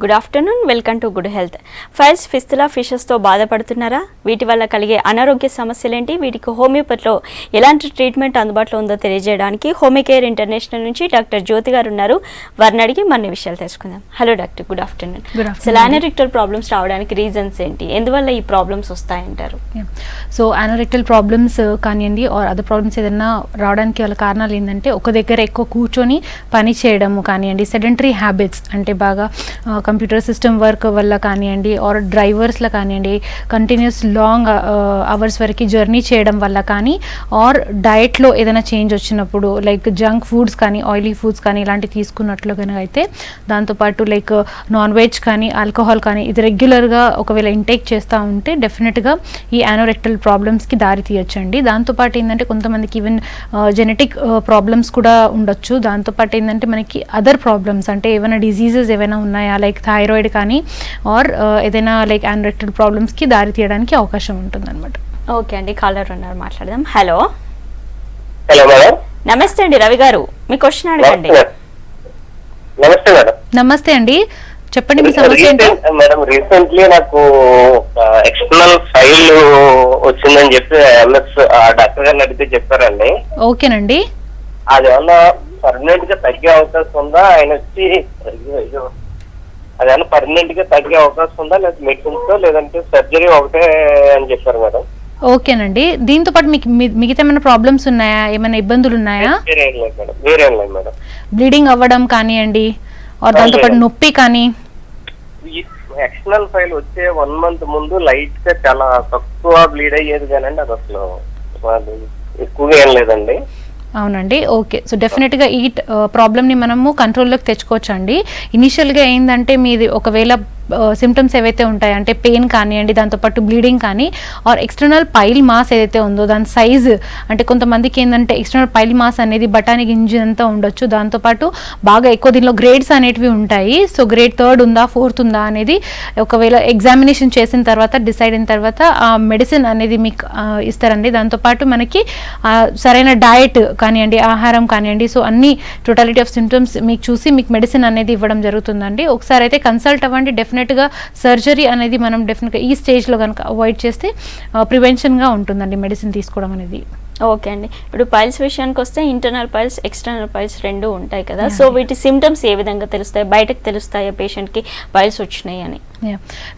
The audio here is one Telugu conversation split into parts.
Good afternoon, welcome to good health. Piles, fistula, ఫిషెస్తో బాధపడుతున్నారా? వీటి వల్ల కలిగే అనారోగ్య సమస్యలేంటి? వీటికి హోమియోపతిలో ఎలాంటి ట్రీట్మెంట్ అందుబాటులో ఉందో తెలియజేయడానికి హోమికేర్ ఇంటర్నేషనల్ నుంచి డాక్టర్ జ్యోతి గారు ఉన్నారు. వారిని అడిగి మరిన్ని విషయాలు తెలుసుకుందాం. Hello doctor, good afternoon. అసలు అనోరెక్టల్ ప్రాబ్లమ్స్ రావడానికి రీజన్స్ ఏంటి? ఎందువల్ల ఈ ప్రాబ్లమ్స్ వస్తాయంటారు? సో అనోరెక్టల్ ప్రాబ్లమ్స్ కానివ్వండి ఆర్ అదర్ ప్రాబ్లమ్స్ ఏదైనా రావడానికి వాళ్ళ కారణాలు ఏంటంటే ఒక దగ్గర ఎక్కువ కూర్చొని పని చేయడము కానివ్వండి, సెడెంటరీ హ్యాబిట్స్ అంటే బాగా కంప్యూటర్ సిస్టమ్ వర్క్ వల్ల కానివ్వండి ఆర్ డ్రైవర్స్లో కానివ్వండి కంటిన్యూస్ లాంగ్ అవర్స్ వరకు జర్నీ చేయడం వల్ల కానీ ఆర్ డయట్లో ఏదైనా చేంజ్ వచ్చినప్పుడు లైక్ జంక్ ఫుడ్స్ కానీ ఆయిలీ ఫుడ్స్ కానీ ఇలాంటివి తీసుకున్నట్లు కనుక అయితే, దాంతోపాటు లైక్ నాన్ వెజ్ కానీ ఆల్కహాల్ కానీ ఇది రెగ్యులర్గా ఒకవేళ ఇంటేక్ చేస్తూ ఉంటే డెఫినెట్గా ఈ యానోరెక్టల్ ప్రాబ్లమ్స్కి దారి తీయొచ్చండి. దాంతోపాటు ఏంటంటే కొంతమందికి ఈవెన్ జెనెటిక్ ప్రాబ్లమ్స్ కూడా ఉండొచ్చు. దాంతోపాటు ఏంటంటే మనకి అదర్ ప్రాబ్లమ్స్ అంటే ఏమైనా డిజీజెస్ ఏమైనా ఉన్నాయా లైక్ థైరాయిడ్ కానీ ఆర్ ఏదైనా లైక్ యానోరెక్టల్ ప్రాబ్లమ్స్కి దారి తీయడానికి అవకాశం ఉంటుంది అనమాట. ఓకే అండి, కాలర్ ఉన్నారు, మాట్లాడదాం. Hello hello madam. నమస్తే అండి, రవి గారు. మీ క్వశ్చన్ అడగండి. నమస్తే మేడం. నమస్తే అండి, చెప్పండి మీ సమస్య ఏంటో. మేడం, రీసెంట్లీ నాకు ఎక్స్టర్నల్ ఫైల్ వచ్చిందని చెప్పి ఎంఎస్ డాక్టర్ గారిని అడిగితే చెప్పారండి. ఓకేనండి, అది ఏమన్నా పర్మనెంట్ గా తగ్గే అవకాశం ఉందా? ఆయన వచ్చి అదేమన్నా పర్మనెంట్ గా తగ్గే అవకాశం ఉందా, లేదా మెడిసిన్స్ లేదంటే సర్జరీ ఒకటే అని చెప్పారు మేడం. ఓకేనండి. దీంతో పాటు మీకు మిగతా ఏమైనా ప్రాబ్లమ్స్ ఉన్నాయా, ఏమైనా ఇబ్బందులు ఉన్నాయా? వేరేం లేదు మేడం, వేరేం లేదు మేడం. బ్లీడింగ్ అవ్వడం కానివ్వండి ఆర్ దాంతోపాటు నొప్పి కానీ? ఎక్స్టర్నల్ ఫైల్ వచ్చే 1 month ముందు లైట్ గా చాలా తక్కువ బ్లీడ్ అయ్యేది కానండి, అది అసలు ఎక్కువగా ఏం లేదండి. అవునండి, ఓకే. సో డెఫినెట్గా ఈ ప్రాబ్లమ్ని మనము కంట్రోల్లోకి తెచ్చుకోవచ్చండి. ఇనిషియల్గా ఏంటంటే మీది ఒకవేళ సిమ్టమ్స్ ఏవైతే ఉంటాయి అంటే పెయిన్ కానివ్వండి, దాంతోపాటు బ్లీడింగ్ కానీ ఆర్ ఎక్స్టర్నల్ పైల్ మాస్ ఏదైతే ఉందో దాని సైజు అంటే కొంతమందికి ఏంటంటే ఎక్స్టర్నల్ పైల్ మాస్ అనేది బఠానీ గింజ అంతా ఉండొచ్చు. దాంతోపాటు బాగా ఎక్కువ దీనిలో గ్రేడ్స్ అనేటివి ఉంటాయి. సో గ్రేడ్ 3 ఉందా 4th ఉందా అనేది ఒకవేళ ఎగ్జామినేషన్ చేసిన తర్వాత డిసైడ్ అయిన తర్వాత ఆ మెడిసిన్ అనేది మీకు ఇస్తారండి. దాంతోపాటు మనకి సరైన డయట్ కానివ్వండి, ఆహారం కానివ్వండి, సో అన్ని టోటాలిటీ ఆఫ్ సిమ్టమ్స్ మీకు చూసి మీకు మెడిసిన్ అనేది ఇవ్వడం జరుగుతుందండి. ఒకసారి అయితే కన్సల్ట్ అవ్వండి. డెఫినెట్గా సర్జరీ అనేది మనం డెఫినెట్గా ఈ స్టేజ్లో కనుక అవాయిడ్ చేస్తే ప్రివెన్షన్గా ఉంటుందండి మెడిసిన్ తీసుకోవడం అనేది. ఓకే అండి, ఇప్పుడు పైల్స్ విషయానికి వస్తే ఇంటర్నల్ పైల్స్, ఎక్స్టర్నల్ పైల్స్ రెండు ఉంటాయి కదా. సో వీటి సిమ్టమ్స్ ఏ విధంగా తెలుస్తాయి? బయటకు తెలుస్తాయా పేషెంట్కి పైల్స్ వచ్చినాయి అని?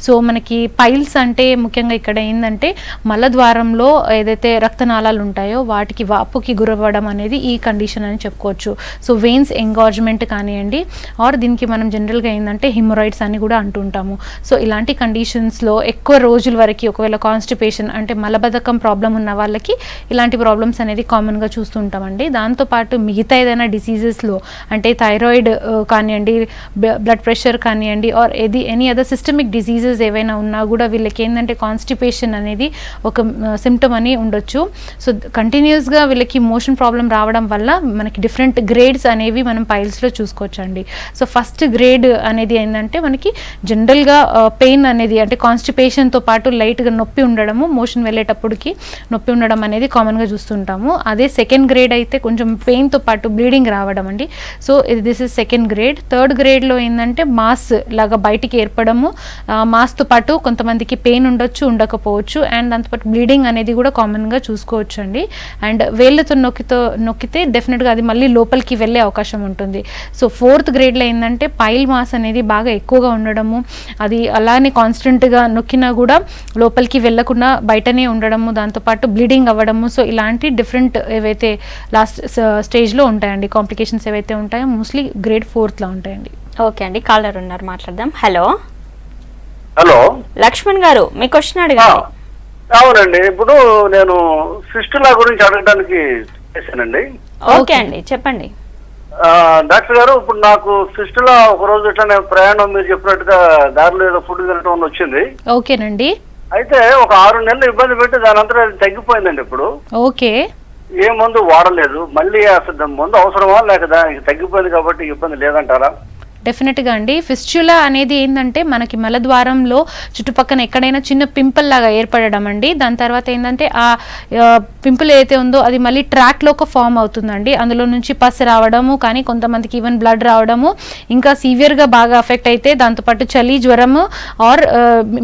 సో మనకి పైల్స్ అంటే ముఖ్యంగా ఇక్కడ ఏంటంటే మలద్వారంలో ఏదైతే రక్తనాళాలు ఉంటాయో వాటికి వాపుకి గురవ్వడం అనేది ఈ కండిషన్ అని చెప్పుకోవచ్చు. సో వెయిన్స్ ఎంగార్జ్మెంట్ కానివ్వండి ఆర్ దీనికి మనం జనరల్గా ఏంటంటే హిమోరాయిడ్స్ అని కూడా అంటుంటాము. సో ఇలాంటి కండిషన్స్లో ఎక్కువ రోజుల వరకు ఒకవేళ కాన్స్టిపేషన్ అంటే మలబద్ధకం ప్రాబ్లం ఉన్న వాళ్ళకి ఇలాంటి ప్రాబ్లమ్స్ అనేది కామన్గా చూస్తుంటామండి. దాంతోపాటు మిగతా ఏదైనా డిసీజెస్లో అంటే థైరాయిడ్ కానివ్వండి, బ్లడ్ ప్రెషర్ కానివ్వండి or any other systemic diseases ఏవైనా ఉన్నా కూడా వీళ్ళకి ఏంటంటే కాన్స్టిపేషన్ అనేది ఒక సిమ్టమ్ అని ఉండొచ్చు. సో కంటిన్యూస్గా వీళ్ళకి మోషన్ ప్రాబ్లం రావడం వల్ల మనకి డిఫరెంట్ గ్రేడ్స్ అనేవి మనం పైల్స్లో చూసుకోవచ్చండి. సో ఫస్ట్ గ్రేడ్ అనేది ఏంటంటే మనకి జనరల్గా పెయిన్ అనేది అంటే కాన్స్టిపేషన్తో పాటు లైట్గా నొప్పి ఉండడము, మోషన్ వెళ్ళేటప్పటికి నొప్పి ఉండడం అనేది కామన్గా చూస్తుంటాము. అదే సెకండ్ గ్రేడ్ అయితే కొంచెం పెయిన్తో పాటు బ్లీడింగ్ రావడం అండి. So this is second grade. Third గ్రేడ్లో ఏంటంటే మాస్ లాగా బయటికి ఏర్పడము, మాస్తో పాటు కొంతమందికి పెయిన్ ఉండొచ్చు, ఉండకపోవచ్చు, అండ్ దాంతోపాటు బ్లీడింగ్ అనేది కూడా కామన్గా చూసుకోవచ్చు అండి. అండ్ వేళ్ళతో నొక్కితే డెఫినెట్గా అది మళ్ళీ లోపలికి వెళ్ళే అవకాశం ఉంటుంది. సో ఫోర్త్ గ్రేడ్లో ఏంటంటే పైల్ మాస్ అనేది బాగా ఎక్కువగా ఉండడము, అది అలానే కాన్స్టెంట్గా నొక్కినా కూడా లోపలికి వెళ్ళకుండా బయటనే ఉండడము, దాంతోపాటు బ్లీడింగ్ అవ్వడము. సో ఇలాంటి డిఫరెంట్ ఏవైతే లాస్ట్ స్టేజ్లో ఉంటాయండి కాంప్లికేషన్స్ ఏవైతే ఉంటాయో మోస్ట్లీ గ్రేడ్ 4th ఉంటాయండి. ఓకే అండి, కాలర్ ఉన్నారు, మాట్లాడదాం. హలో హలో లక్ష్మణ్ గారు, మీ క్వశ్చన్ అడగండి. అవునండి, ఇప్పుడు నేను ఫిస్టులా గురించి అడగడానికి చేశానండి. ఓకే అండి, చెప్పండి. డాక్టర్ గారు, ఇప్పుడు నాకు ఫిస్టులా ఒక రోజు ఇట్లా ప్రయాణం మీరు చెప్పినట్టుగా దారిలో ఏదో ఫుడ్ తినటం వల్ల వచ్చింది. ఓకేనండి. అయితే ఒక 6 నెలలు ఇబ్బంది పెట్టి దాని అంతా తగ్గిపోయిందండి. ఇప్పుడు ఓకే, ఏ మందు వాడలేదు. మళ్ళీ అసలు మందు అవసరమా లేక దానికి తగ్గిపోయింది కాబట్టి ఇబ్బంది లేదంటారా? డెఫినెట్గా అండి. ఫిస్టులా అనేది ఏంటంటే మనకి మలద్వారంలో చుట్టుపక్కన ఎక్కడైనా చిన్న పింపుల్ లాగా ఏర్పడడం అండి. దాని తర్వాత ఏంటంటే ఆ పింపుల్ ఏదైతే ఉందో అది మళ్ళీ ట్రాక్లో ఒక ఫామ్ అవుతుందండి. అందులో నుంచి పస్ రావడము, కానీ కొంతమందికి ఈవెన్ బ్లడ్ రావడము, ఇంకా సివియర్గా బాగా అఫెక్ట్ అయితే దాంతోపాటు చలి, జ్వరము ఆర్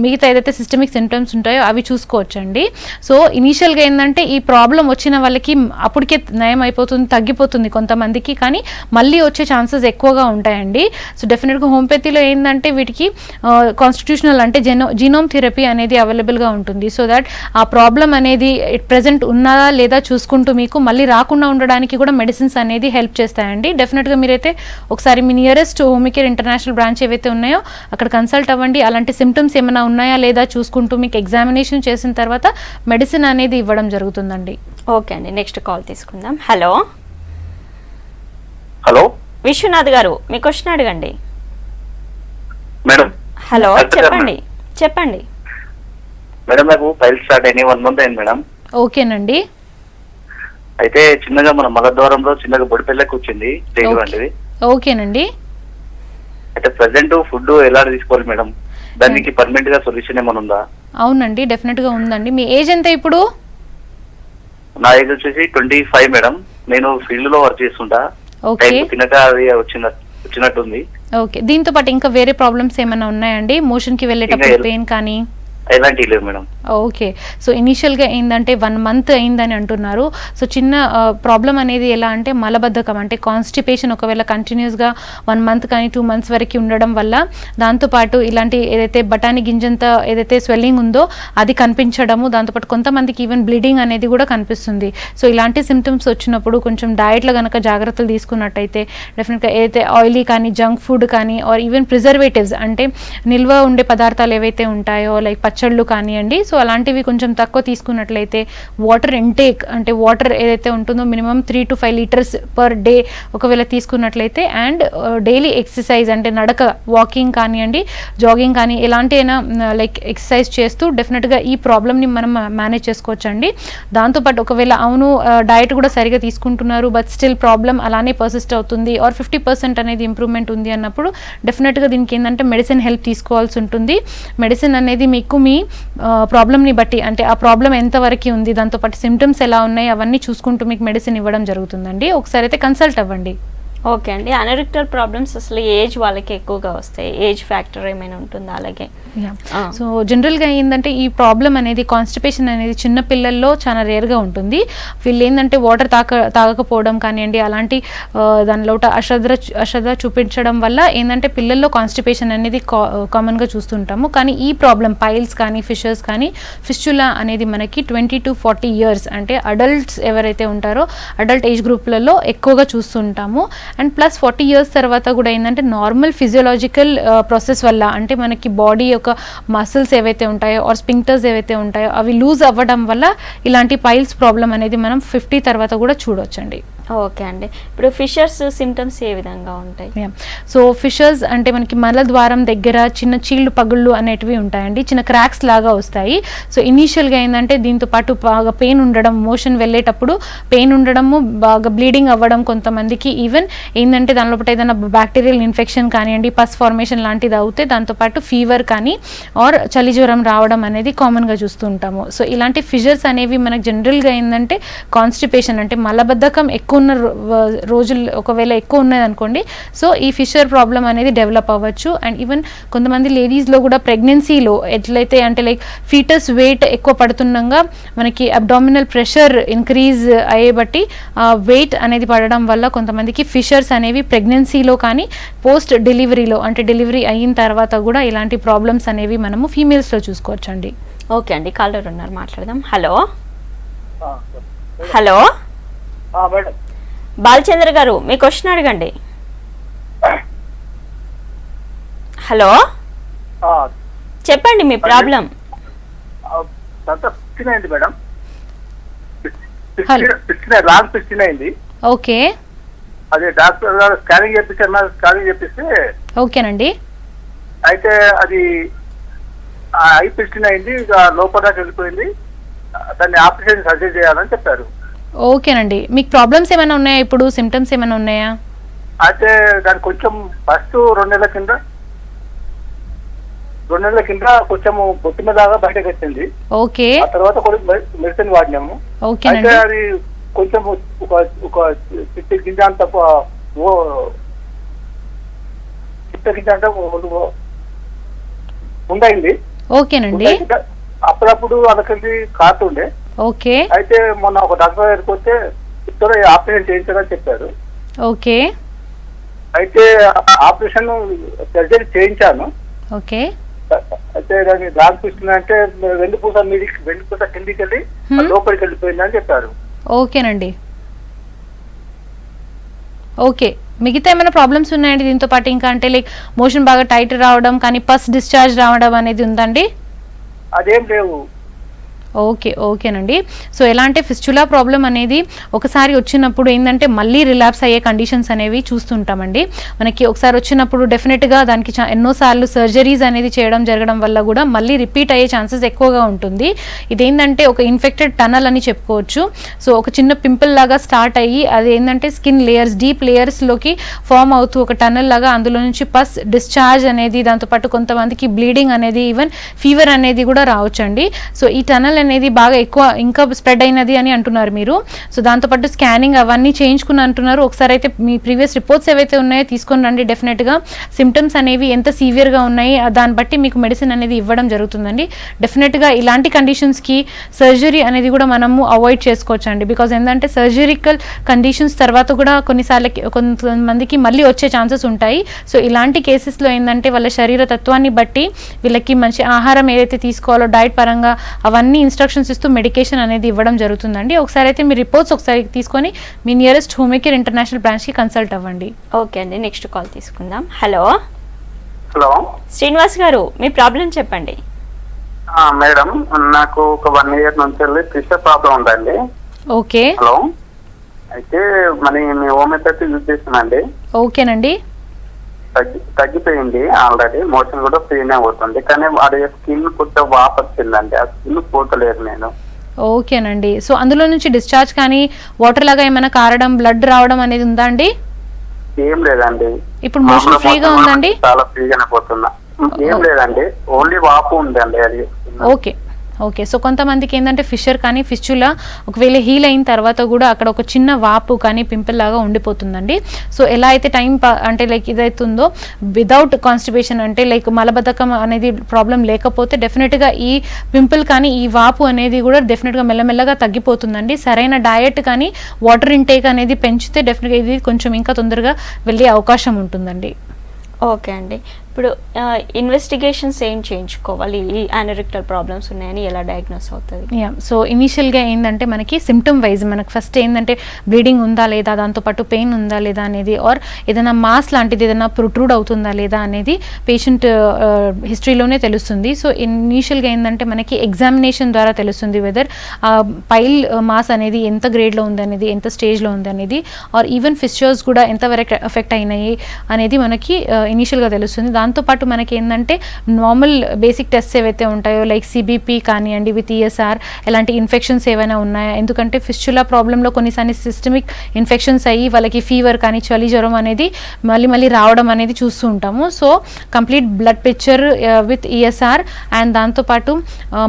మిగతా ఏదైతే సిస్టమిక్ సింటమ్స్ ఉంటాయో అవి చూసుకోవచ్చండి. సో ఇనీషియల్గా ఏంటంటే ఈ ప్రాబ్లం వచ్చిన వాళ్ళకి అప్పటికే నయం అయిపోతుంది, తగ్గిపోతుంది కొంతమందికి, కానీ మళ్ళీ వచ్చే ఛాన్సెస్ ఎక్కువగా ఉంటాయండి. సో డెఫినెట్గా హోమియోపతిలో ఏంటంటే వీటికి కాన్స్టిట్యూషనల్ అంటే జీనోమ్ థెరపీ అనేది అవైలబుల్గా ఉంటుంది. సో దట్ ఆ ప్రాబ్లం అనేది ప్రెజెంట్ ఉన్నదా లేదా చూసుకుంటూ మీకు మళ్ళీ రాకుండా ఉండడానికి కూడా మెడిసిన్స్ అనేది హెల్ప్ చేస్తాయండి. డెఫినెట్గా మీరైతే ఒకసారి మీ నియరెస్ట్ హోమియోకేర్ ఇంటర్నేషనల్ బ్రాంచ్ ఏవైతే ఉన్నాయో అక్కడ కన్సల్ట్ అవ్వండి. అలాంటి సిమ్టమ్స్ ఏమైనా ఉన్నాయా లేదా చూసుకుంటూ మీకు ఎగ్జామినేషన్ చేసిన తర్వాత మెడిసిన్ అనేది ఇవ్వడం జరుగుతుందండి. ఓకే అండి, నెక్స్ట్ కాల్ తీసుకుందాం. హలో హలో విశ్వనాథ్ గారు, మీ క్వశ్చన్ అడగండి. మేడం. హలో చెప్పండి. మేడం నాకు ఫైల్ స్టార్ట్ అయినాయి 1 month అయింది మేడం. ఓకేనండి. అయితే చిన్నగా మన మలద్వారంలో చిన్నగా బొడిపెళ్ళకి వచ్చింది స్టేజ్ వంటిది. ఓకేనండి. అయితే ప్రెసెంట్ ఫుడ్ ఎలా తీసుకోవాలి మేడం? దానికి పర్మనెంట్ గా సొల్యూషన్ ఏమైనా ఉందా? అవునండి, డెఫినెట్గా ఉందండి. మీ ఏజ్ ఎంత ఇప్పుడు? నా ఏజ్ వచ్చేసి 25 మేడం. నేను ఫీల్డ్ లో వర్క్ చేస్తుంటా. తినక అది వచ్చినట్టుంది. ఓకే, దీంతో పాటు ఇంకా వేరే ప్రాబ్లమ్స్ ఏమైనా ఉన్నాయండి? మోషన్ కి వెళ్ళేటప్పుడు పెయిన్ కానీ ఎలాంటివి లేవు మేడం. ఓకే, సో ఇనీషియల్గా ఏంటంటే 1 month అయిందని అంటున్నారు. సో చిన్న ప్రాబ్లం అనేది ఎలా అంటే మలబద్ధకం, అంటే కాన్స్టిపేషన్ ఒకవేళ కంటిన్యూస్గా 1 month కానీ 2 months వరకు ఉండడం వల్ల దాంతోపాటు ఇలాంటి ఏదైతే బఠానీ గింజంత ఏదైతే స్వెల్లింగ్ ఉందో అది కనిపించడము, దాంతోపాటు కొంతమందికి ఈవెన్ బ్లీడింగ్ అనేది కూడా కనిపిస్తుంది. సో ఇలాంటి సిమ్టమ్స్ వచ్చినప్పుడు కొంచెం డయట్లో కనుక జాగ్రత్తలు తీసుకున్నట్టయితే డెఫినెట్గా ఏదైతే ఆయిలీ కానీ జంక్ ఫుడ్ కానీ ఆర్ ఈవెన్ ప్రిజర్వేటివ్స్ అంటే నిల్వ ఉండే పదార్థాలు ఏవైతే ఉంటాయో లైక్ పచ్చళ్ళు కానివ్వండి, సో అలాంటివి కొంచెం తక్కువ తీసుకున్నట్లయితే వాటర్ ఇంటేక్ అంటే వాటర్ ఏదైతే ఉంటుందో minimum 3 to 5 liters per day ఒకవేళ తీసుకున్నట్లయితే అండ్ డైలీ ఎక్సర్సైజ్ అంటే నడక, వాకింగ్ కానివ్వండి, జాగింగ్ కానీ ఎలాంటి అయినా లైక్ ఎక్సర్సైజ్ చేస్తూ డెఫినెట్గా ఈ ప్రాబ్లమ్ని మనం మేనేజ్ చేసుకోవచ్చండి. దాంతోపాటు ఒకవేళ అవును డయట్ కూడా సరిగా తీసుకుంటున్నారు బట్ స్టిల్ ప్రాబ్లం అలానే పర్సిస్ట్ అవుతుంది ఆర్ 50% అనేది ఇంప్రూవ్మెంట్ ఉంది అన్నప్పుడు డెఫినెట్గా దీనికి ఏంటంటే మెడిసిన్ హెల్ప్ తీసుకోవాల్సి ఉంటుంది. మెడిసిన్ అనేది మీకు మీ ప్రాబ్లమ్ని బట్టి అంటే ఆ ప్రాబ్లం ఎంతవరకు ఉంది, దాంతోపాటు సిమ్టమ్స్ ఎలా ఉన్నాయి అవన్నీ చూసుకుంటూ మీకు మెడిసిన్ ఇవ్వడం జరుగుతుందండి. ఒకసారి అయితే కన్సల్ట్ అవ్వండి. ఓకే అండి, అనరెక్టల్ ప్రాబ్లమ్స్ అసలు ఏజ్ వాళ్ళకి ఎక్కువగా వస్తాయి, ఏజ్ ఫ్యాక్టర్ ఏమైనా ఉంటుందా? అలాగే సో జనరల్గా ఏంటంటే ఈ ప్రాబ్లం అనేది కాన్స్టిపేషన్ అనేది చిన్న పిల్లల్లో చాలా రేర్గా ఉంటుంది. వీళ్ళు ఏంటంటే వాటర్ తాగకపోవడం కానివ్వండి అలాంటి దానిలో అశ్రద్ధ చూపించడం వల్ల ఏంటంటే పిల్లల్లో కాన్స్టిపేషన్ అనేది కామన్గా చూస్తుంటాము. కానీ ఈ ప్రాబ్లం పైల్స్ కానీ ఫిషర్స్ కానీ ఫిస్చులా అనేది మనకి 20 to 40 years అంటే అడల్ట్స్ ఎవరైతే ఉంటారో అడల్ట్ ఏజ్ గ్రూప్లలో ఎక్కువగా చూస్తుంటాము. అండ్ ప్లస్ 40 years తర్వాత కూడా ఏంటంటే నార్మల్ ఫిజియోలాజికల్ ప్రాసెస్ వల్ల అంటే మనకి బాడీ యొక్క మసిల్స్ ఏవైతే ఉంటాయో ఆర్ స్పింక్టర్స్ ఏవైతే ఉంటాయో అవి లూజ్ అవ్వడం వల్ల ఇలాంటి పైల్స్ ప్రాబ్లం అనేది మనం 50 తర్వాత కూడా చూడొచ్చండి. ఓకే అండి, ఇప్పుడు ఫిషర్స్ సిమ్టమ్స్ ఏ విధంగా ఉంటాయి? సో ఫిషర్స్ అంటే మనకి మలద్వారం దగ్గర చిన్న చీళ్ళు పగుళ్ళు అనేటివి ఉంటాయండి, చిన్న క్రాక్స్ లాగా వస్తాయి. సో ఇనీషియల్గా ఏంటంటే దీంతో పాటు బాగా పెయిన్ ఉండడం, మోషన్ వెళ్ళేటప్పుడు పెయిన్ ఉండడము, బాగా బ్లీడింగ్ అవ్వడం, కొంతమందికి ఈవెన్ ఏంటంటే దానిలో ఏదైనా బ్యాక్టీరియల్ ఇన్ఫెక్షన్ కానివ్వండి, పస్ ఫార్మేషన్ లాంటిది అవుతే దాంతోపాటు ఫీవర్ కానీ ఆర్ చలి జ్వరం రావడం అనేది కామన్గా చూస్తూ ఉంటాము. సో ఇలాంటి ఫిషర్స్ అనేవి మనకు జనరల్గా ఏంటంటే కాన్స్టిపేషన్ అంటే మలబద్ధకం ఎక్కువ ఉన్న రోజులు ఒకవేళ ఎక్కువ ఉన్నది అనుకోండి, సో ఈ ఫిషర్ ప్రాబ్లం అనేది డెవలప్ అవ్వచ్చు. అండ్ ఈవెన్ కొంతమంది లేడీస్లో కూడా ప్రెగ్నెన్సీలో ఎట్లయితే అంటే లైక్ ఫీటస్ వెయిట్ ఎక్కువ పడుతుండగా మనకి అబ్డామినల్ ప్రెషర్ ఇంక్రీజ్ అయ్యే బట్టి వెయిట్ అనేది పడడం వల్ల కొంతమందికి ఫిషర్స్ అనేవి ప్రెగ్నెన్సీలో కానీ పోస్ట్ డెలివరీలో అంటే డెలివరీ అయిన తర్వాత కూడా ఇలాంటి ప్రాబ్లమ్స్ అనేవి మనము ఫీమేల్స్లో చూసుకోవచ్చండి. ఓకే అండి, కాలర్ ఉన్నారు, మాట్లాడదాం. హలో హలో బాలచంద్ర గారు, మీ క్వశ్చన్ అడగండి. హలో చెప్పండి మీ ప్రాబ్లం. మేడం లాంగ్ 16 అయింది. ఓకే, అదే డాక్టర్ గారు స్కానింగ్ చేపించారు, స్కానింగ్ చేపిస్తే ఓకేనండి. అయితే అది ఐ 16 అయింది, ఇక లోపల దాకా వెళ్ళిపోయింది, దాన్ని ఆపరేషన్ సర్జరీ చేయాలని చెప్పారు. ఓకేనండి, మీకు ప్రాబ్లమ్స్ ఏమైనా ఉన్నాయా, ఇప్పుడు సిమ్టమ్స్ ఏమైనా ఉన్నాయా? అయితే దానికి కొంచెం ఫస్ట్ 2 నెలల కింద 2 నెలల కింద కొంచెం పొట్టిన దాకా బయటకు వచ్చింది. ఓకే. ఆ తర్వాత కొన్ని మెడిసిన్ వాడినాము. అయితే అది కొంచెం ఒక చిట్ట గింజ అంత ఉండయింది. ఓకేనండి. అప్పుడప్పుడు అదొకటి కాతుండే. ఓకే. అయితే మొన్న ఒక డాక్టర్ దగ్గరికి వస్తే ఇతర ఆపరేషన్ చేయించాలని చెప్పారు. ఓకే. అయితే ఆపరేషన్ సర్జరీ చేయించాను. ఓకే. అయితే దాన్ని దానిపిస్తుందంటే వెండిపూస కిందికి వెళ్ళి లోపలికి వెళ్ళిపోయిందని చెప్పారు. ఓకేనండి. ఓకే. మిగతా ఏమైనా ప్రాబ్లమ్స్ ఉన్నాయండి దీంతో పాటు? ఇంకా అంటే లైక్ మోషన్ బాగా టైట్ రావడం కానీ పస్ డిశ్చార్జ్ రావడం అనేది ఉందండి? అదేం లేవు. ఓకే. ఓకేనండి. సో ఎలా అంటే ఫిస్చులా ప్రాబ్లం అనేది ఒకసారి వచ్చినప్పుడు ఏంటంటే మళ్ళీ రిలాప్స్ అయ్యే కండిషన్స్ అనేవి చూస్తుంటామండి. మనకి ఒకసారి వచ్చినప్పుడు డెఫినెట్గా దానికి ఎన్నోసార్లు సర్జరీస్ అనేది జరగడం వల్ల కూడా మళ్ళీ రిపీట్ అయ్యే ఛాన్సెస్ ఎక్కువగా ఉంటుంది. ఇదేంటంటే ఒక ఇన్ఫెక్టెడ్ టనల్ అని చెప్పుకోవచ్చు. సో ఒక చిన్న పింపుల్ లాగా స్టార్ట్ అయ్యి అది ఏంటంటే స్కిన్ లేయర్స్ డీప్ లేయర్స్లోకి ఫామ్ అవుతూ ఒక టనల్ లాగా అందులో నుంచి పస్ డిశ్చార్జ్ అనేది, దాంతోపాటు కొంతమందికి బ్లీడింగ్ అనేది, ఈవెన్ ఫీవర్ అనేది కూడా రావచ్చండి. సో ఈ టనల్ అనేది బాగా ఎక్కువ ఇంకా స్ప్రెడ్ అయినది అని అంటున్నారు మీరు. సో దాంతోపాటు స్కానింగ్ అవన్నీ చేయించుకుని అంటున్నారు. ఒకసారి అయితే మీ ప్రీవియస్ రిపోర్ట్స్ ఏవైతే ఉన్నాయో తీసుకొని రండి. డెఫినెట్గా సిమ్టమ్స్ అనేవి ఎంత సివియర్గా ఉన్నాయి దాన్ని బట్టి మీకు మెడిసిన్ అనేది ఇవ్వడం జరుగుతుందండి. డెఫినెట్గా ఇలాంటి కండిషన్స్కి సర్జరీ అనేది కూడా మనము అవాయిడ్ చేసుకోవచ్చు అండి. బికాజ్ ఏంటంటే సర్జరికల్ కండిషన్స్ తర్వాత కూడా కొన్నిసార్లకి కొంతమందికి మళ్ళీ వచ్చే ఛాన్సెస్ ఉంటాయి. సో ఇలాంటి కేసెస్లో ఏంటంటే వాళ్ళ శరీర తత్వాన్ని బట్టి వీళ్ళకి మంచి ఆహారం ఏదైతే తీసుకోవాలో డైట్ పరంగా అవన్నీ ఇన్స్ట్రక్షన్స్ ఇస్తూ మెడికేషన్ అనేది ఇవ్వడం జరుగుతుందండి. ఒకసారి అయితే మీ రిపోర్ట్స్ ఒకసారి తీసుకొని మీ నియరెస్ట్ హోమికేర్ ఇంటర్నేషనల్ బ్రాంచ్కి కన్సల్ట్ అవ్వండి. ఓకే అండి. నెక్స్ట్ కాల్ తీసుకుందాం. హలో. హలో శ్రీనివాస్ గారు, మీ ప్రాబ్లం చెప్పండి. మేడం, నాకు ఒక 1 year నుంచి వెళ్ళి ఫిషర్ ప్రాబ్లం ఉందండి. ఓకే. హలో. అయితే మరి మీ హోమియోపతి యూజ్ చేస్తున్నాండి. ఓకేనండి. తగ్గిపోయింది ఆల్రెడీ, మోషన్ కూడా ఫ్రీనే అవుతుంది. కానీ వాడి స్కిన్ కొంచెం వాపు వచ్చిందండి, ఆ స్కిన్ పోతలేదు నేను. ఓకేనండి. సో అందులో నుంచి డిశ్చార్జ్ కానీ వాటర్ లాగా ఏమైనా కారడం, బ్లడ్ రావడం అనేది ఉందా అండి? ఏం లేదండి. ఇప్పుడు మోషన్ ఫ్రీగా ఉందండి? చాలా ఫ్రీగానే పోతున్నా. ఏం లేదండి, ఓన్లీ వాపు ఉందండి అది. ఓకే. ఓకే. సో కొంతమందికి ఏంటంటే ఫిషర్ కానీ ఫిస్చులా ఒకవేళ హీల్ అయిన తర్వాత కూడా అక్కడ ఒక చిన్న వాపు కానీ పింపుల్ లాగా ఉండిపోతుందండి. సో ఎలా అయితే టైం అంటే లైక్ ఇదైతుందో వితౌట్ కాన్స్టిపేషన్ అంటే లైక్ మలబద్ధకం అనేది ప్రాబ్లం లేకపోతే డెఫినెట్గా ఈ పింపుల్ కానీ ఈ వాపు అనేది కూడా డెఫినెట్గా మెల్లమెల్లగా తగ్గిపోతుందండి. సరైన డయట్ కానీ వాటర్ ఇంటేక్ అనేది పెంచితే డెఫినెట్గా ఇది కొంచెం ఇంకా తొందరగా వెళ్ళే అవకాశం ఉంటుందండి. ఓకే అండి. ఇప్పుడు ఇన్వెస్టిగేషన్స్ ఏం చేయించుకోవాలి? ఈ యానరెక్టల్ ప్రాబ్లమ్స్ ఉన్నాయని ఎలా డయాగ్నోస్ అవుతుంది? సో ఇనీషియల్గా ఏంటంటే మనకి సిమ్టమ్ వైజ్ మనకు ఫస్ట్ ఏంటంటే బ్లీడింగ్ ఉందా లేదా, దాంతోపాటు పెయిన్ ఉందా లేదా అనేది, ఆర్ ఏదైనా మాస్ లాంటిది ఏదైనా ప్రొట్రూడ్ అవుతుందా లేదా అనేది పేషెంట్ హిస్టరీలోనే తెలుస్తుంది. సో ఇనీషియల్గా ఏంటంటే మనకి ఎగ్జామినేషన్ ద్వారా తెలుస్తుంది వెదర్ పైల్ మాస్ అనేది ఎంత గ్రేడ్లో ఉంది అనేది, ఎంత స్టేజ్లో ఉంది అనేది, ఆర్ ఈవెన్ ఫిస్చర్స్ కూడా ఎంతవరకు ఎఫెక్ట్ అయినాయి అనేది మనకి ఇనీషియల్గా తెలుస్తుంది. దాంతోపాటు మనకి ఏంటంటే నార్మల్ బేసిక్ టెస్ట్ ఏవైతే ఉంటాయో లైక్ సిబిపి కానివ్వండి విత్ ఈఎస్ఆర్, ఎలాంటి ఇన్ఫెక్షన్స్ ఏమైనా ఉన్నాయా, ఎందుకంటే ఫిస్చులా ప్రాబ్లంలో కొన్నిసార్లు సిస్టమిక్ ఇన్ఫెక్షన్స్ అయ్యి వాళ్ళకి ఫీవర్ కానీ చలి జ్వరం అనేది మళ్ళీ రావడం అనేది చూస్తూ ఉంటాము. So complete blood picture with ESR and దాంతోపాటు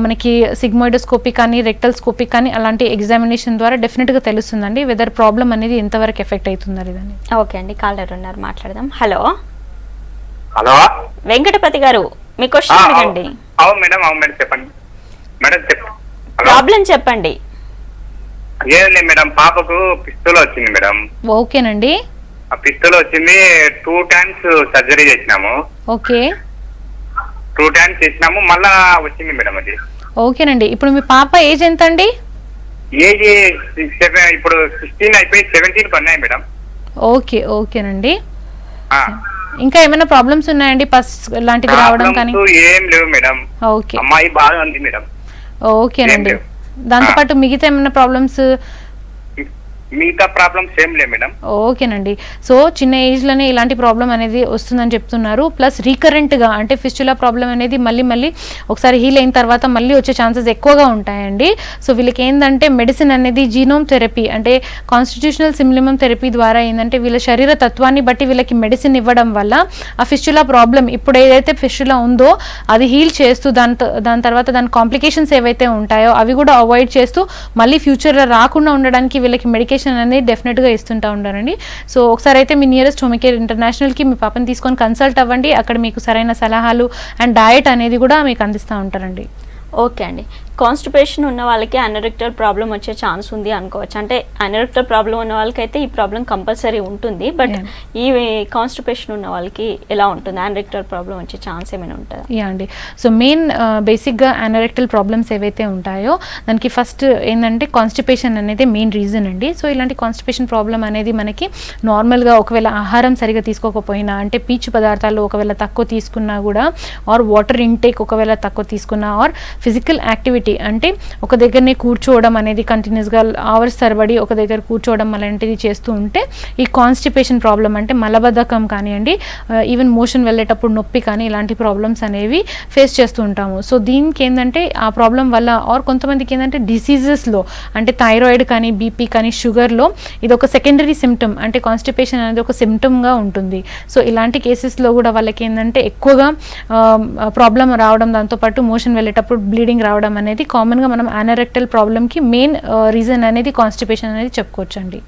మనకి సిగ్మోయిడోస్కోపీ కానీ రెక్టల్స్కోపీ కానీ అలాంటి ఎగ్జామినేషన్ ద్వారా డెఫినెట్గా తెలుస్తుందండి వెదర్ ప్రాబ్లం అనేది ఎంతవరకు ఎఫెక్ట్ అవుతుంది దాన్ని. ఓకే అండి. కాలర్ ఉన్నారు, మాట్లాడదాం. హలో. హలో వెంకటపతి గారు, మీ క్వశ్చన్ అడగండి. అవును మేడం, అవును మేడం, చెప్పండి మేడం. చెప్పండి. ప్రాబ్లం చెప్పండి. ఏదండి మేడం, పాపకు పిస్తోల్ వచ్చింది మేడం. ఓకేనండి. ఆ పిస్తోల్ వచ్చింది, 2 times సర్జరీ చేసినాము. ఓకే. 2 times చేసినాము, మళ్ళా వచ్చింది మేడం అది. ఓకేనండి. ఇప్పుడు మీ పాప ఏజ్ ఎంత అండి? ఏజ్ ఇప్పుడు 16 అయిపోయి 17 పన్నాయి మేడం. ఓకే. ఓకేనండి. ఇంకా ఏమైనా ప్రాబ్లమ్స్ ఉన్నాయండి? పస్ లాంటిది రావడం కానీ? ఏం లేవు మేడం. ఓకే. అమ్మాయి బాగా ఉంది మేడం. ఓకేనండి. దాంతోపాటు మిగతా ఏమైనా ప్రాబ్లమ్స్? మిగతా ప్రాబ్లమ్స్ ఏం లేదు మేడం. ఓకేనండి. సో చిన్న ఏజ్లోనే ఇలాంటి ప్రాబ్లం అనేది వస్తుందని చెప్తున్నారు. ప్లస్ రీకరెంట్గా అంటే ఫిస్టులా ప్రాబ్లం అనేది మళ్ళీ ఒకసారి హీల్ అయిన తర్వాత మళ్ళీ వచ్చే ఛాన్సెస్ ఎక్కువగా ఉంటాయండి. సో వీళ్ళకి ఏంటంటే మెడిసిన్ అనేది జీనోమ్ థెరపీ అంటే కాన్స్టిట్యూషనల్ సిమ్లిమమ్ థెరపీ ద్వారా ఏంటంటే వీళ్ళ శరీర తత్వాన్ని బట్టి వీళ్ళకి మెడిసిన్ ఇవ్వడం వల్ల ఆ ఫిస్టులా ప్రాబ్లం ఇప్పుడు ఏదైతే ఫిస్టులా ఉందో అది హీల్ చేస్తూ దాని తర్వాత దాని కాంప్లికేషన్స్ ఏవైతే ఉంటాయో అవి కూడా అవాయిడ్ చేస్తూ మళ్ళీ ఫ్యూచర్లో రాకుండా ఉండడానికి వీళ్ళకి మెడికేషన్ అనేది డెఫినెట్గా ఇస్తుంటా ఉంటారండి. సో ఒకసారి అయితే మీ నియరెస్ట్ హోమ్ కేర్ ఇంటర్నేషనల్కి మీ పాపని తీసుకొని కన్సల్ట్ అవ్వండి. అక్కడ మీకు సరైన సలహాలు అండ్ డయట్ అనేది కూడా మీకు అందిస్తూ ఉంటారండి. ఓకే అండి. కాన్స్టిపేషన్ ఉన్న వాళ్ళకి అనరెక్టల్ ప్రాబ్లం వచ్చే ఛాన్స్ ఉంది అనుకోవచ్చు. అంటే అనరెక్టల్ ప్రాబ్లం ఉన్న వాళ్ళకైతే ఈ ప్రాబ్లం కంపల్సరీ ఉంటుంది. బట్ ఈ కాన్స్టిపేషన్ ఉన్న వాళ్ళకి ఎలా ఉంటుంది? అనరెక్టల్ ప్రాబ్లం వచ్చే ఛాన్స్ ఏమైనా ఉంటుందా? యా అండి. సో మెయిన్ బేసిక్గా అనరెక్టల్ ప్రాబ్లమ్స్ ఏవైతే ఉంటాయో దానికి ఫస్ట్ ఏంటంటే కాన్స్టిపేషన్ అనేది మెయిన్ రీజన్ అండి. సో ఇలాంటి కాన్స్టిపేషన్ ప్రాబ్లం అనేది మనకి నార్మల్గా ఒకవేళ ఆహారం సరిగా తీసుకోకపోయినా అంటే పీచు పదార్థాలు ఒకవేళ తక్కువ తీసుకున్నా కూడా ఆర్ వాటర్ ఇంటేక్ ఒకవేళ తక్కువ తీసుకున్నా ఆర్ ఫిజికల్ యాక్టివిటీ అంటే ఒక దగ్గరనే కూర్చోవడం అనేది కంటిన్యూస్గా అవర్స్ తరబడి ఒక దగ్గర కూర్చోవడం అలాంటిది చేస్తూ ఉంటే ఈ కాన్స్టిపేషన్ ప్రాబ్లం అంటే మలబద్ధకం కానివ్వండి ఈవెన్ మోషన్ వెళ్ళేటప్పుడు నొప్పి కానీ ఇలాంటి ప్రాబ్లమ్స్ అనేవి ఫేస్ చేస్తూ ఉంటాము. సో దీనికి ఏంటంటే ఆ ప్రాబ్లం వల్ల ఆర్ కొంతమందికి ఏంటంటే డిసీజెస్లో అంటే థైరాయిడ్ కానీ బీపీ కానీ షుగర్లో ఇది ఒక సెకండరీ సిమ్టమ్ అంటే కాన్స్టిపేషన్ అనేది ఒక సిమ్టమ్గా ఉంటుంది. సో ఇలాంటి కేసెస్లో కూడా వాళ్ళకి ఏంటంటే ఎక్కువగా ప్రాబ్లం రావడం దాంతోపాటు మోషన్ వెళ్ళేటప్పుడు బ్లీడింగ్ రావడం అనేది కామన్గా మనం అనరెక్టల్ ప్రాబ్లమ్కి మెయిన్ రీజన్ అనేది కాన్స్టిపేషన్ అనేది చెప్పుకోవచ్చండి.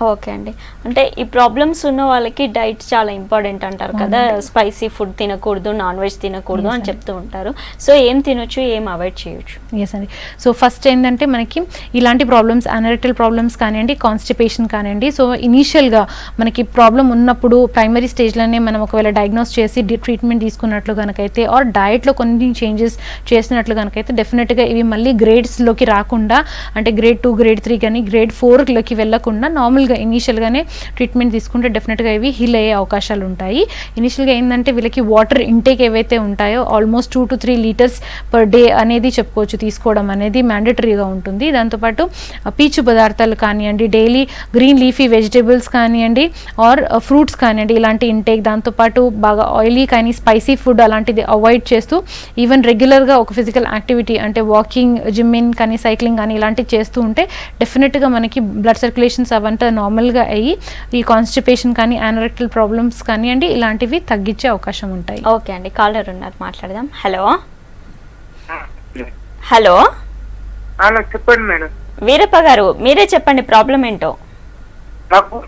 ఓకే అండి. అంటే ఈ ప్రాబ్లమ్స్ ఉన్న వాళ్ళకి డైట్ చాలా ఇంపార్టెంట్ అంటారు కదా, స్పైసీ ఫుడ్ తినకూడదు, నాన్ వెజ్ తినకూడదు అని చెప్తూ ఉంటారు. సో ఏం తినొచ్చు, ఏం అవాయిడ్ చేయొచ్చు? ఎస్ అండి. సో ఫస్ట్ ఏంటంటే మనకి ఇలాంటి ప్రాబ్లమ్స్ అనరెక్టల్ ప్రాబ్లమ్స్ కానివ్వండి కాన్స్టిపేషన్ కానివ్వండి సో ఇనీషియల్గా మనకి ప్రాబ్లం ఉన్నప్పుడు ప్రైమరీ స్టేజ్లోనే మనం ఒకవేళ డయాగ్నోస్ చేసి ట్రీట్మెంట్ తీసుకున్నట్లు కనుకైతే ఆర్ డయట్లో కొన్ని చేంజెస్ చేసినట్లు కనుకైతే డెఫినెట్గా ఇవి మళ్ళీ గ్రేడ్స్లోకి రాకుండా అంటే గ్రేడ్ 2 గ్రేడ్ 3 కానీ గ్రేడ్ 4లోకి వెళ్ళకుండా నార్మల్ ఇనీషియల్గానే ట్రీట్మెంట్ తీసుకుంటే డెఫినెట్గా ఇవి హీల్ అయ్యే అవకాశాలు ఉంటాయి. ఇనీషియల్గా ఏంటంటే వీళ్ళకి వాటర్ ఇంటేక్ ఏవైతే ఉంటాయో almost 2 to 3 litres per day అనేది చెప్పుకోవచ్చు తీసుకోవడం అనేది మ్యాండేటరీగా ఉంటుంది. దాంతోపాటు పీచు పదార్థాలు కానివ్వండి డైలీ గ్రీన్ లీఫీ వెజిటేబుల్స్ కానివ్వండి ఆర్ ఫ్రూట్స్ కానివ్వండి ఇలాంటి ఇంటేక్ దాంతోపాటు బాగా ఆయిలీ కానీ స్పైసీ ఫుడ్ అలాంటిది అవాయిడ్ చేస్తూ ఈవెన్ రెగ్యులర్గా ఒక ఫిజికల్ యాక్టివిటీ అంటే వాకింగ్ జిమ్మింగ్ కానీ సైక్లింగ్ కానీ ఇలాంటివి చేస్తూ ఉంటే డెఫినెట్గా మనకి బ్లడ్ సర్క్యులేషన్స్ అవంతా నార్మల్గా అయ్యి ఈ కాన్స్టిపేషన్ కానీ అనరెక్టల్ ప్రాబ్లమ్స్ కానివ్వండి ఇలాంటివి తగ్గించే అవకాశం ఉంటాయి. ఓకే అండి. కాలర్ ఉన్నారు, మాట్లాడదాం. హలో హలో హలో చెప్పండి మేడం. వీరప్ప గారు మీరే చెప్పండి ప్రాబ్లం ఏంటో. నాకు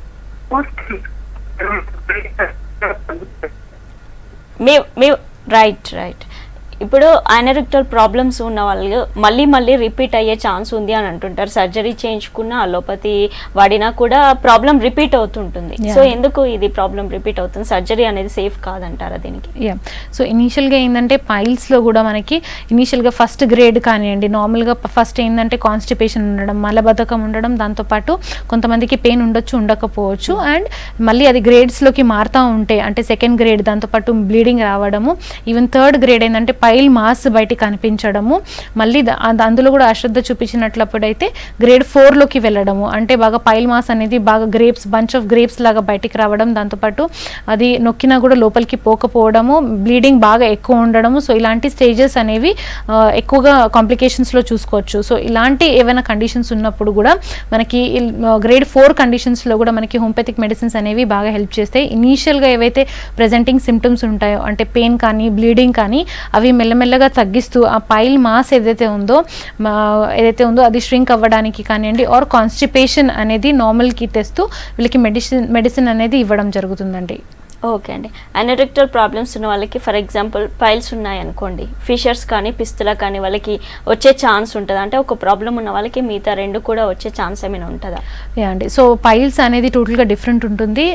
మీ రైట్ ఇప్పుడు అనరెక్టల్ ప్రాబ్లమ్స్ ఉన్న వాళ్ళు మళ్ళీ రిపీట్ అయ్యే ఛాన్స్ ఉంది అని అంటుంటారు. సర్జరీ చేయించుకున్న అలోపతి వాడినా కూడా ప్రాబ్లం రిపీట్ అవుతుంటుంది. సో ఎందుకు ఇది ప్రాబ్లం రిపీట్ అవుతుంది? సర్జరీ అనేది సేఫ్ కాదంటారా దీనికి? సో ఇనీషియల్గా ఏంటంటే పైల్స్లో కూడా మనకి ఇనీషియల్గా ఫస్ట్ గ్రేడ్ కానివ్వండి నార్మల్గా ఫస్ట్ ఏంటంటే కాన్స్టిపేషన్ ఉండడం మలబద్ధకం ఉండడం దాంతోపాటు కొంతమందికి పెయిన్ ఉండొచ్చు ఉండకపోవచ్చు అండ్ మళ్ళీ అది గ్రేడ్స్లోకి మారుతూ ఉంటే అంటే సెకండ్ గ్రేడ్ దాంతోపాటు బ్లీడింగ్ రావడము ఈవెన్ థర్డ్ గ్రేడ్ ఏంటంటే పైల్ మాస్ బయటికి కనిపించడము మళ్ళీ అందులో కూడా అశ్రద్ధ చూపించినట్లప్పుడైతే గ్రేడ్ 4లోకి వెళ్ళడము అంటే బాగా పైల్ మాస్ అనేది బాగా గ్రేప్స్ బంచ్ ఆఫ్ గ్రేప్స్ లాగా బయటికి రావడం దాంతోపాటు అది నొక్కినా కూడా లోపలికి పోకపోవడము బ్లీడింగ్ బాగా ఎక్కువ ఉండడము. సో ఇలాంటి స్టేజెస్ అనేవి ఎక్కువగా కాంప్లికేషన్స్లో చూసుకోవచ్చు. సో ఇలాంటి ఏవైనా కండిషన్స్ ఉన్నప్పుడు కూడా మనకి గ్రేడ్ 4 కండిషన్స్లో కూడా మనకి హోమియోపతిక్ మెడిసిన్స్ అనేవి బాగా హెల్ప్ చేస్తాయి. ఇనీషియల్గా ఏవైతే ప్రెజెంటింగ్ సిమ్టమ్స్ ఉంటాయో అంటే పెయిన్ కానీ బ్లీడింగ్ కానీ అవి మెల్లమెల్లగా తగ్గిస్తూ ఆ పైల్ మాస్ ఏదైతే ఉందో అది ష్రింక్ అవ్వడానికి కానివ్వండి ఆర్ కాన్స్టిపేషన్ అనేది నార్మల్కి తెస్తూ వీళ్ళకి మెడిసిన్ అనేది ఇవ్వడం జరుగుతుందండి. ఓకే అండి. అనరెక్టల్ ప్రాబ్లమ్స్ ఉన్న వాళ్ళకి ఫర్ ఎగ్జాంపుల్ పైల్స్ ఉన్నాయనుకోండి ఫిషర్స్ కానీ పిస్తులా కానీ వాళ్ళకి వచ్చే ఛాన్స్ ఉంటుందా? అంటే ఒక ప్రాబ్లం ఉన్న వాళ్ళకి మిగతా రెండు కూడా వచ్చే ఛాన్స్ ఏమైనా ఉంటుందా? అండి. సో పైల్స్ అనేది టోటల్గా డిఫరెంట్ ఉంటుంది.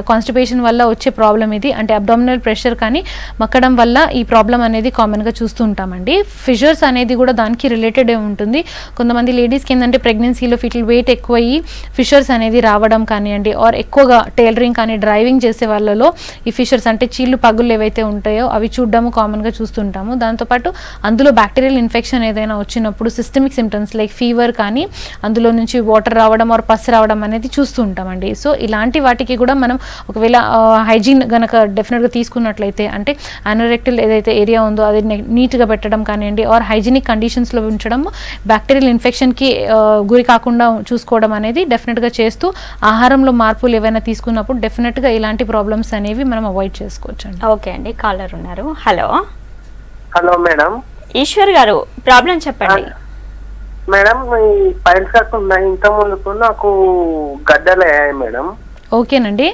కాన్స్టిపేషన్ వల్ల వచ్చే ప్రాబ్లం ఇది అంటే అబ్డామినల్ ప్రెషర్ కానీ మక్కడం వల్ల ఈ ప్రాబ్లం అనేది కామన్గా చూస్తూ ఉంటామండి. ఫిషర్స్ అనేది కూడా దానికి రిలేటెడే ఉంటుంది. కొంతమంది లేడీస్కి ఏంటంటే ప్రెగ్నెన్సీలో ఫీటల్ వెయిట్ ఎక్కువయ్యి ఫిషర్స్ అనేది రావడం కానివ్వండి ఆర్ ఎక్కువగా టైలరింగ్ కానీ డ్రైవింగ్ చేసే వాళ్ళలో ఈ ఫిషర్స్ అంటే చీళ్ళు పగుళ్ళు ఏవైతే ఉంటాయో అవి చూడడము కామన్గా చూస్తుంటాము. దాంతోపాటు అందులో బ్యాక్టీరియల్ ఇన్ఫెక్షన్ ఏదైనా వచ్చినప్పుడు సిస్టమిక్ సిమ్టమ్స్ లైక్ ఫీవర్ కానీ అందులో నుంచి వాటర్ రావడం ఆర్ పస్ రావడం అనేది చూస్తూ ఉంటామండి. సో ఇలాంటి వాటికి కూడా మనం ఒకవేళ హైజీన్ గనక డెఫినెట్గా తీసుకున్నట్లయితే అంటే అనోరెక్టల్ ఏదైతే ఏరియా ఉందో అది నీట్గా పెట్టడం కానివ్వండి ఆర్ హైజీనిక్ కండిషన్స్లో ఉంచడం, బ్యాక్టీరియల్ ఇన్ఫెక్షన్కి గురి కాకుండా చూసుకోవడం అనేది డెఫినెట్గా చేస్తూ ఆహారంలో మార్పులు ఏవైనా తీసుకున్నప్పుడు డెఫినెట్గా ఇలాంటి ప్రాబ్లమ్స్ అనేవి మనం అవాయిడ్ చేసుకోవచ్చు అండి. ఓకే అండి, కాలర్ ఉన్నారు. Hello hello madam. ఈశ్వర్ గారు, ప్రాబ్లం చెప్పండి. మేడం ఈ పైల్స్ కాకుండా ఇంత ముందుకు నాకు గడ్డలు అయ్యాయి మేడం. ఓకేనండి.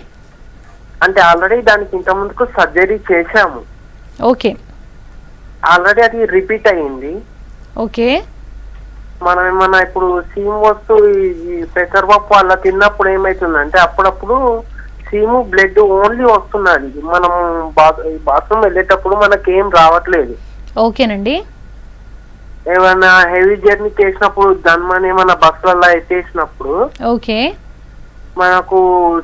అంటే ఆల్రెడీ దానికి ఇంత ముందుకు సర్జరీ చేశాము. ఓకే. ఆల్రెడీ అది రిపీట్ అయ్యింది. ఓకే. మనం ఏమన్నా ఇప్పుడు సీము వస్తూ ఈ పెసరపప్పు అలా తిన్నప్పుడు ఏమైతుందంటే అప్పుడప్పుడు సీము బ్లడ్ ఓన్లీ వస్తున్నది. మనం బాత్రూమ్ వెళ్ళేటప్పుడు మనకేం రావట్లేదు. ఓకేనండి. ఏమైనా హెవీ జర్నీ చేసినప్పుడు దాని ఏమైనా బస్సులలో ఎత్తేసినప్పుడు ఓకే మనకు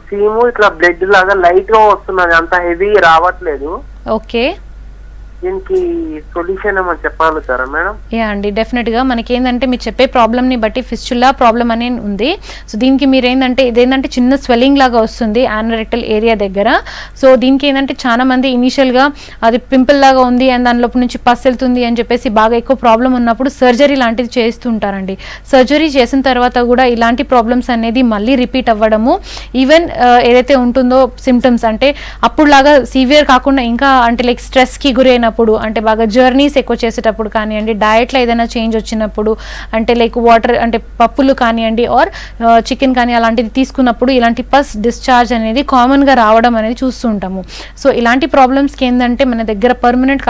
సీము ఇట్లా బ్లడ్ లాగా లైట్ గా వస్తున్నది, అంత హెవీ రావట్లేదు. ఓకే. దీనికి సొల్యూషన్ ఏమని చెప్పగలుగుతారా మేడం? యా అండి, డెఫినెట్గా మనకి ఏంటంటే మీరు చెప్పే ప్రాబ్లమ్ని బట్టి ఫిస్చులా ప్రాబ్లం అనే ఉంది. సో దీనికి మీరు ఏంటంటే ఇదేంటంటే చిన్న స్వెల్లింగ్ లాగా వస్తుంది యానోరెక్టల్ ఏరియా దగ్గర. సో దీనికి ఏంటంటే చాలా మంది ఇనీషియల్గా అది పింపుల్ లాగా ఉంది అండ్ దానిలోపు నుంచి పస్ వెళ్తుంది అని చెప్పేసి బాగా ఎక్కువ ప్రాబ్లం ఉన్నప్పుడు సర్జరీ లాంటిది చేస్తుంటారండి. సర్జరీ చేసిన తర్వాత కూడా ఇలాంటి ప్రాబ్లమ్స్ అనేది మళ్ళీ రిపీట్ అవ్వడము, ఈవెన్ ఏదైతే ఉంటుందో సిమ్టమ్స్ అంటే అప్పుడులాగా సివియర్ కాకుండా ఇంకా అంటే లైక్ స్ట్రెస్కి గురైన అంటే బాగా జర్నీస్ ఎక్కువ చేసేటప్పుడు కానివ్వండి, డయట్లో ఏదైనా చేంజ్ వచ్చినప్పుడు అంటే లైక్ వాటర్ అంటే పప్పులు కానివ్వండి ఆర్ చికెన్ కానీ అలాంటిది తీసుకున్నప్పుడు ఇలాంటి పస్ డిశ్చార్జ్ అనేది కామన్గా రావడం అనేది చూస్తూ ఉంటాము. సో ఇలాంటి ప్రాబ్లమ్స్కి ఏంటంటే మన దగ్గర పర్మనెంట్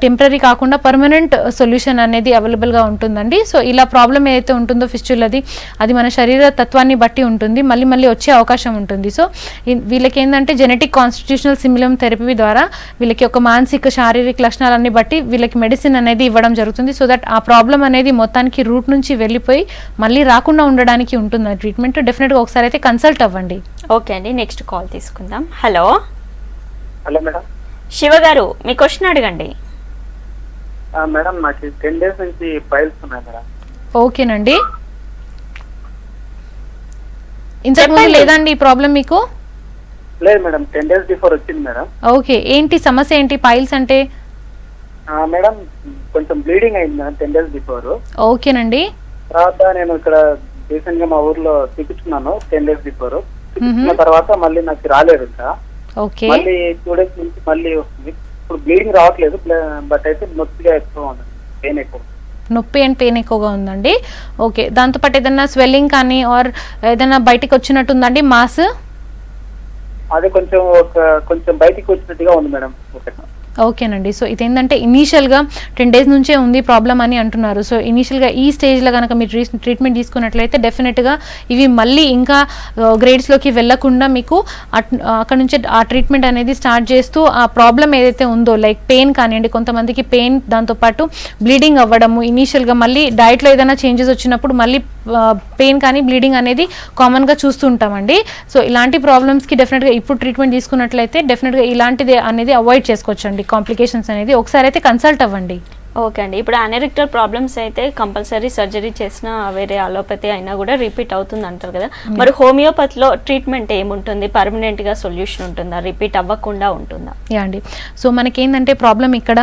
టెంపరీ కాకుండా పర్మనెంట్ సొల్యూషన్ అనేది అవైలబుల్గా ఉంటుందండి. సో ఇలా ప్రాబ్లం ఏదైతే ఉంటుందో ఫిస్చులది అది మన శరీర తత్వాన్ని బట్టి ఉంటుంది, మళ్ళీ మళ్ళీ వచ్చే అవకాశం ఉంటుంది. సో వీళ్ళకి ఏంటంటే జెనెటిక్ కాన్స్టిట్యూషనల్ సిమ్యులమ్ థెరపీ ద్వారా వీళ్ళకి ఒక మానసిక శారీరక లక్షణాలన్నీ బట్టి వీళ్ళకి మెడిసిన్ అనేది ఇవ్వడం జరుగుతుంది. సో దట్ ఆ ప్రాబ్లం అనేది మొత్తానికి రూట్ నుంచి వెళ్ళిపోయి మళ్ళీ రాకుండా ఉండడానికి ఉంటుంది ట్రీట్మెంట్. డెఫినెట్గా ఒకసారి అయితే కన్సల్ట్ అవ్వండి. ఓకే అండి, నెక్స్ట్ కాల్ తీసుకుందాం. Hello hello madam. శివ గారు, మీ క్వశ్చన్ అడగండి. మేడం నాకు 10 days నుంచి పైల్స్ ఉన్నాయి మేడం. ఓకేనండి. ఇంతకుముందు లేదండి ఈ ప్రాబ్లం మీకు? లేదు మేడం, 10 days బిఫోర్ వచ్చింది మేడం. ఓకే, ఏంటి సమస్య ఏంటి? పైల్స్ అంటే మేడం కొంచెం బ్లీడింగ్ అయింది మేడం 10 days బిఫోర్. ఓకేనండి. తర్వాత నేను ఇక్కడ రీసెంట్ గా మా ఊర్లో చూపించుకున్నాను 10 days బిఫోర్. చూపించుకున్న తర్వాత మళ్ళీ నాకు రాలేదు ఇంకా. ఓకే. మళ్ళీ 2 days నుంచి మళ్ళీ వస్తుంది. ఇప్పుడు బ్లీడింగ్ రావట్లేదు, బట్ అయితే నొప్పిగా ఎక్కువ ఉంది, పెయిన్ ఎక్కువ. నొప్పి అండ్ పెయిన్ ఎక్కువగా ఉందండి. ఓకే, దాంతోపాటు ఏదైనా స్వెల్లింగ్ కానీ ఆర్ ఏదైనా బయటకు వచ్చినట్టుందండి మాస్? అదే కొంచెం బయటికి వచ్చినట్టుగా ఉంది మేడం. ఓకేనండి. సో ఇదేంటంటే ఇనీషియల్గా 10 days నుంచే ఉంది ప్రాబ్లం అని అంటున్నారు. సో ఇనీషియల్గా ఈ స్టేజ్లో కనుక మీరు ట్రీట్మెంట్ తీసుకున్నట్లయితే డెఫినెట్గా ఇవి మళ్ళీ ఇంకా గ్రేడ్స్లోకి వెళ్లకుండా మీకు అక్కడ నుంచి ఆ ట్రీట్మెంట్ అనేది స్టార్ట్ చేస్తూ ఆ ప్రాబ్లం ఏదైతే ఉందో లైక్ పెయిన్ కానివ్వండి, కొంతమందికి పెయిన్ దాంతోపాటు బ్లీడింగ్ అవ్వడము, ఇనీషియల్గా మళ్ళీ డైట్లో ఏదైనా చేంజెస్ వచ్చినప్పుడు మళ్ళీ పెయిన్ కానీ బ్లీడింగ్ అనేది కామన్గా చూస్తూ ఉంటామండి. సో ఇలాంటి ప్రాబ్లమ్స్కి డెఫినెట్గా ఇప్పుడు ట్రీట్మెంట్ తీసుకున్నట్లయితే డెఫినెట్గా ఇలాంటిది అనేది అవాయిడ్ చేసుకోవచ్చండి. కాంప్లికేషన్స్ అనేది ఒకసారి అయితే కన్సల్ట్ అవ్వండి. ఓకే అండి, ఇప్పుడు అనరెక్టల్ ప్రాబ్లమ్స్ అయితే కంపల్సరీ సర్జరీ చేసినా వేరే అలోపతి అయినా కూడా రిపీట్ అవుతుంది అంటారు కదా, మరి హోమియోపతిలో ట్రీట్మెంట్ ఏముంటుంది? పర్మనెంట్గా సొల్యూషన్ ఉంటుందా, రిపీట్ అవ్వకుండా ఉంటుందా? యా అండి. సో మనకేంటంటే ప్రాబ్లం ఇక్కడ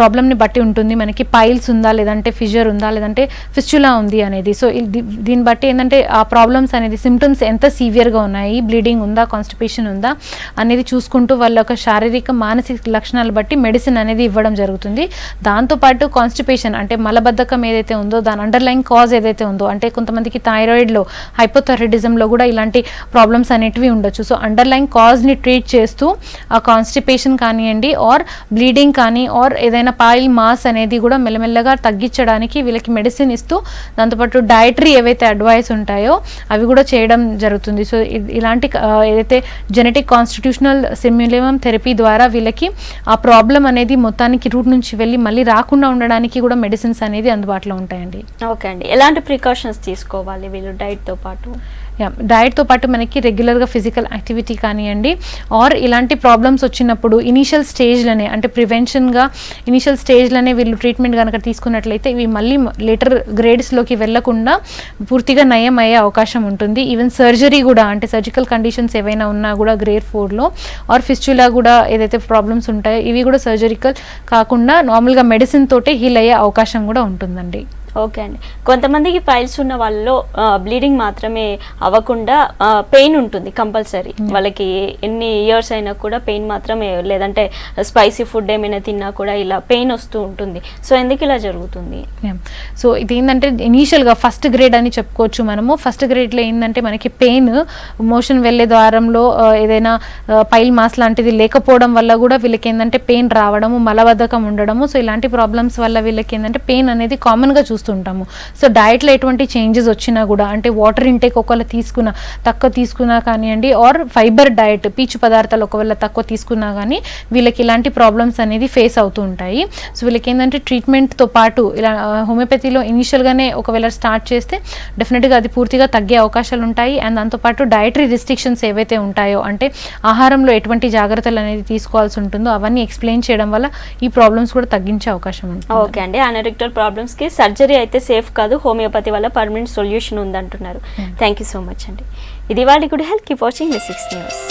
ప్రాబ్లమ్ని బట్టి ఉంటుంది. మనకి పైల్స్ ఉందా, లేదంటే ఫిషర్ ఉందా, లేదంటే ఫిస్చులా ఉంది అనేది. సో దీన్ని బట్టి ఏంటంటే ఆ ప్రాబ్లమ్స్ అనేది సిమ్టమ్స్ ఎంత సీవియర్గా ఉన్నాయి, బ్లీడింగ్ ఉందా, కాన్స్టిపేషన్ ఉందా అనేది చూసుకుంటూ వాళ్ళ యొక్క శారీరక మానసిక లక్షణాలు బట్టి మెడిసిన్ అనేది ఇవ్వడం జరుగుతుంది. దాంతో పాటు కాన్స్టిపేషన్ అంటే మలబద్ధకం ఏదైతే ఉందో దాని అండర్లైన్ కాజ్ ఏదైతే ఉందో అంటే కొంతమందికి థైరాయిడ్లో హైపోథైరాయిడిజంలో కూడా ఇలాంటి ప్రాబ్లమ్స్ అనేటివి ఉండొచ్చు. సో అండర్లైన్ కాజ్ని ట్రీట్ చేస్తూ ఆ కాన్స్టిపేషన్ కానివ్వండి ఆర్ బ్లీడింగ్ కానీ ఆర్ ఏదైనా పాయిల్ మాస్ అనేది కూడా మెల్లమెల్లగా తగ్గించడానికి వీళ్ళకి మెడిసిన్ ఇస్తూ దాంతోపాటు డయటరీ ఏవైతే అడ్వైస్ ఉంటాయో అవి కూడా చేయడం జరుగుతుంది. సో ఇలాంటి ఏదైతే జెనెటిక్ కాన్స్టిట్యూషనల్ సిమ్యులమ్ థెరపీ ద్వారా వీళ్ళకి ఆ ప్రాబ్లం అనేది మొత్తానికి రూట్ నుంచి వెళ్ళి మళ్ళీ రాకుండా ఉండడానికి కూడా మెడిసిన్స్ అనేది అందుబాటులో ఉంటాయండి. ఓకే అండి, ఎలాంటి ప్రికాషన్స్ తీసుకోవాలి వీళ్ళు డైట్తో పాటు? డయట్తో పాటు మనకి రెగ్యులర్గా ఫిజికల్ యాక్టివిటీ కానివ్వండి, ఆర్ ఇలాంటి ప్రాబ్లమ్స్ వచ్చినప్పుడు ఇనీషియల్ స్టేజ్లోనే అంటే ప్రివెన్షన్గా ఇనీషియల్ స్టేజ్లోనే వీళ్ళు ట్రీట్మెంట్ కనుక తీసుకున్నట్లయితే ఇవి మళ్ళీ లేటర్ గ్రేడ్స్లోకి వెళ్లకుండా పూర్తిగా నయం అయ్యే అవకాశం ఉంటుంది. ఈవెన్ సర్జరీ కూడా అంటే సర్జికల్ కండిషన్స్ ఏవైనా ఉన్నా కూడా గ్రేడ్ 4లో ఆర్ ఫిస్చులా కూడా ఏదైతే ప్రాబ్లమ్స్ ఉంటాయో ఇవి కూడా సర్జరికల్ కాకుండా నార్మల్గా మెడిసిన్ తోటే హీల్ అయ్యే అవకాశం కూడా ఉంటుందండి. ఓకే అండి. కొంతమందికి పైల్స్ ఉన్న వాళ్ళలో బ్లీడింగ్ మాత్రమే అవ్వకుండా పెయిన్ ఉంటుంది కంపల్సరీ. వాళ్ళకి ఎన్ని ఇయర్స్ అయినా కూడా పెయిన్ మాత్రమే, లేదంటే స్పైసీ ఫుడ్ ఏమైనా తిన్నా కూడా ఇలా పెయిన్ వస్తూ ఉంటుంది. సో ఎందుకు ఇలా జరుగుతుంది? సో ఇది ఏంటంటే ఇనీషియల్గా ఫస్ట్ గ్రేడ్ అని చెప్పుకోవచ్చు మనము. ఫస్ట్ గ్రేడ్లో ఏంటంటే మనకి పెయిన్ మోషన్ వెళ్ళే ద్వారంలో ఏదైనా పైల్ మాస్ లాంటిది లేకపోవడం వల్ల కూడా వీళ్ళకి ఏంటంటే పెయిన్ రావడము, మలబద్ధకం ఉండడము. సో ఇలాంటి ప్రాబ్లమ్స్ వల్ల వీళ్ళకి ఏంటంటే పెయిన్ అనేది కామన్గా చూస్తుంటాము. సో డయట్లో ఎటువంటి చేంజెస్ వచ్చినా కూడా అంటే వాటర్ ఇంటేక్ ఒకవేళ తక్కువ తీసుకున్నా కానివ్వండి, ఆర్ ఫైబర్ డయట్ పీచు పదార్థాలు ఒకవేళ తక్కువ తీసుకున్నా కానీ వీళ్ళకి ఇలాంటి ప్రాబ్లమ్స్ అనేది ఫేస్ అవుతూ ఉంటాయి. సో వీళ్ళకి ఏంటంటే ట్రీట్మెంట్తో పాటు ఇలా హోమియోపతిలో ఇనిషియల్గానే ఒకవేళ స్టార్ట్ చేస్తే డెఫినెట్గా అది పూర్తిగా తగ్గే అవకాశాలు ఉంటాయి. అండ్ దాంతోపాటు డయటరీ రిస్ట్రిక్షన్స్ ఏవైతే ఉంటాయో అంటే ఆహారంలో ఎటువంటి జాగ్రత్తలు అనేది తీసుకోవాల్సి ఉంటుందో అవన్నీ ఎక్స్ప్లెయిన్ చేయడం వల్ల ఈ ప్రాబ్లమ్స్ కూడా తగ్గించే అవకాశం ఉంటుంది. ఓకే అండి. అనరెక్టల్ ప్రాబ్లమ్స్కి సర్జరీ అయితే సేఫ్ కాదు, హోమియోపతి వల్ల పర్మనెంట్ సొల్యూషన్ ఉందంటున్నారు. థ్యాంక్ యూ సో మచ్ అండి. ఇది వాళ్ళ గుడ్ హెల్త్. కీప్ వాచింగ్ మీ 6 న్యూస్.